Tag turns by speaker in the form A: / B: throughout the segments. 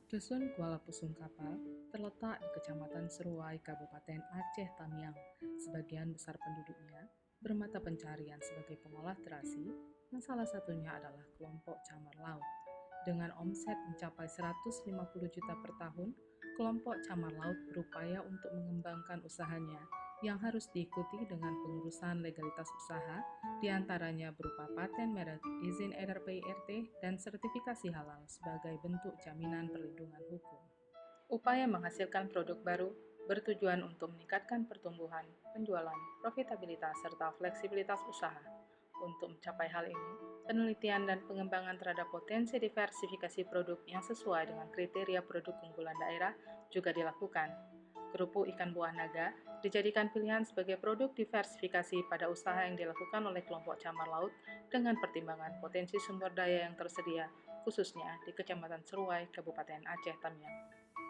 A: Dusun Kuala Pusung Kapal terletak di Kecamatan Seruai, Kabupaten Aceh Tamiang. Sebagian besar penduduknya bermata pencarian sebagai pengolah terasi, yang salah satunya adalah kelompok camar laut. Dengan omset mencapai 150 juta per tahun, kelompok camar laut berupaya untuk mengembangkan usahanya yang harus diikuti dengan pengurusan legalitas usaha, diantaranya berupa paten merek, izin edar PIRT, dan sertifikasi halal sebagai bentuk jaminan perlindungan hukum. Upaya menghasilkan produk baru bertujuan untuk meningkatkan pertumbuhan, penjualan, profitabilitas, serta fleksibilitas usaha. Untuk mencapai hal ini, penelitian dan pengembangan terhadap potensi diversifikasi produk yang sesuai dengan kriteria produk unggulan daerah juga dilakukan. Kerupuk ikan buah naga dijadikan pilihan sebagai produk diversifikasi pada usaha yang dilakukan oleh kelompok camar laut dengan pertimbangan potensi sumber daya yang tersedia, khususnya di Kecamatan Seruai, Kabupaten Aceh Tamiang.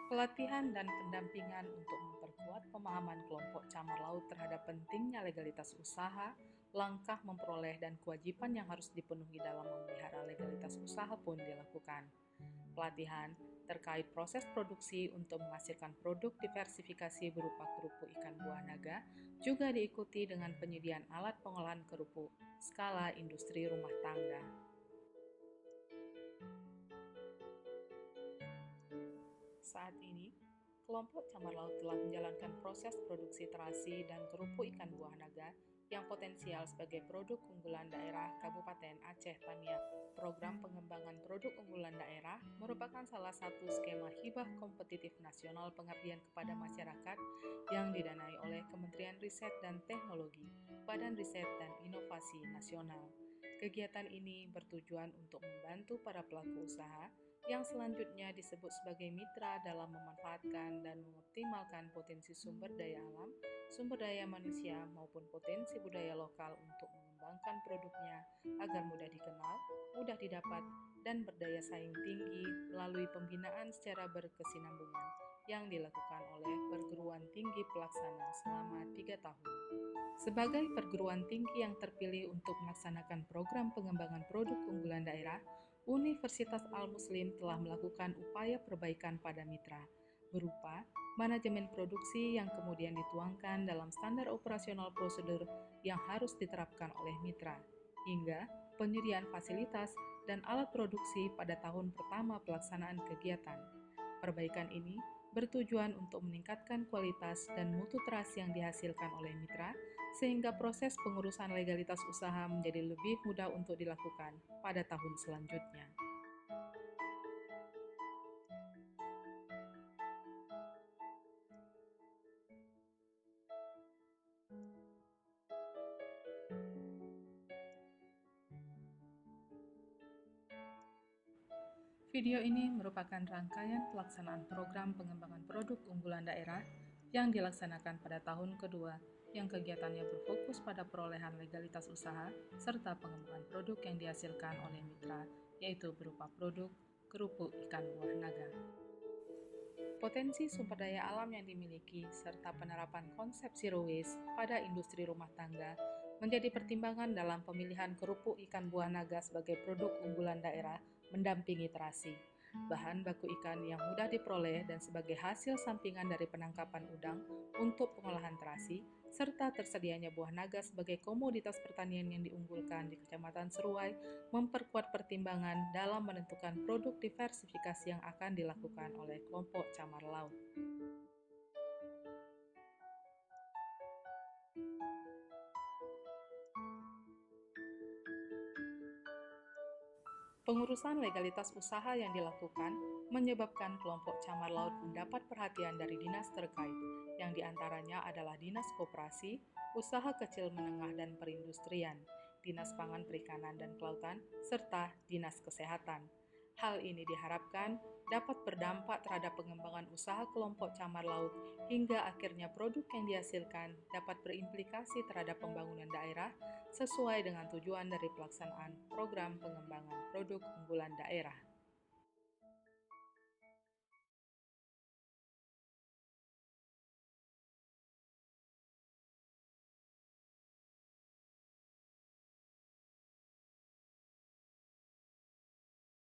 A: Pelatihan dan pendampingan untuk memperkuat pemahaman kelompok camar laut terhadap pentingnya legalitas usaha, langkah memperoleh dan kewajiban yang harus dipenuhi dalam memelihara legalitas usaha pun dilakukan. Pelatihan terkait proses produksi untuk menghasilkan produk diversifikasi berupa kerupuk ikan buah naga juga diikuti dengan penyediaan alat pengolahan kerupuk skala industri rumah tangga. Saat ini, kelompok camar laut telah menjalankan proses produksi terasi dan kerupuk ikan buah naga yang potensial sebagai produk unggulan daerah Kabupaten Aceh Tamiang. Program pengembangan produk unggulan daerah merupakan salah satu skema hibah kompetitif nasional pengabdian kepada masyarakat yang didanai oleh Kementerian Riset dan Teknologi, Badan Riset dan Inovasi Nasional. Kegiatan ini bertujuan untuk membantu para pelaku usaha yang selanjutnya disebut sebagai mitra dalam memanfaatkan dan mengoptimalkan potensi sumber daya alam, sumber daya manusia, maupun potensi budaya lokal untuk mengembangkan produknya agar mudah dikenal, mudah didapat, dan berdaya saing tinggi melalui pembinaan secara berkesinambungan yang dilakukan oleh perguruan tinggi pelaksana selama 3 tahun. Sebagai perguruan tinggi yang terpilih untuk melaksanakan program pengembangan produk unggulan daerah, Universitas Al-Muslim telah melakukan upaya perbaikan pada mitra, berupa manajemen produksi yang kemudian dituangkan dalam standar operasional prosedur yang harus diterapkan oleh mitra, hingga penyediaan fasilitas dan alat produksi pada tahun pertama pelaksanaan kegiatan. Perbaikan ini bertujuan untuk meningkatkan kualitas dan mutu terasi yang dihasilkan oleh mitra, sehingga proses pengurusan legalitas usaha menjadi lebih mudah untuk dilakukan pada tahun selanjutnya. Video ini merupakan rangkaian pelaksanaan program pengembangan produk unggulan daerah yang dilaksanakan pada tahun kedua, yang kegiatannya berfokus pada perolehan legalitas usaha serta pengembangan produk yang dihasilkan oleh mitra, yaitu berupa produk kerupuk ikan buah naga. Potensi sumber daya alam yang dimiliki serta penerapan konsep zero waste pada industri rumah tangga menjadi pertimbangan dalam pemilihan kerupuk ikan buah naga sebagai produk unggulan daerah mendampingi terasi. Bahan baku ikan yang mudah diperoleh dan sebagai hasil sampingan dari penangkapan udang untuk pengolahan terasi, serta tersedianya buah naga sebagai komoditas pertanian yang diunggulkan di Kecamatan Seruai memperkuat pertimbangan dalam menentukan produk diversifikasi yang akan dilakukan oleh kelompok camar laut. Pengurusan legalitas usaha yang dilakukan menyebabkan kelompok camar laut mendapat perhatian dari dinas terkait, yang diantaranya adalah Dinas Koperasi, Usaha Kecil Menengah dan Perindustrian, Dinas Pangan Perikanan dan Kelautan, serta Dinas Kesehatan. Hal ini diharapkan dapat berdampak terhadap pengembangan usaha kelompok camar laut hingga akhirnya produk yang dihasilkan dapat berimplikasi terhadap pembangunan daerah sesuai dengan tujuan dari pelaksanaan program pengembangan produk unggulan daerah.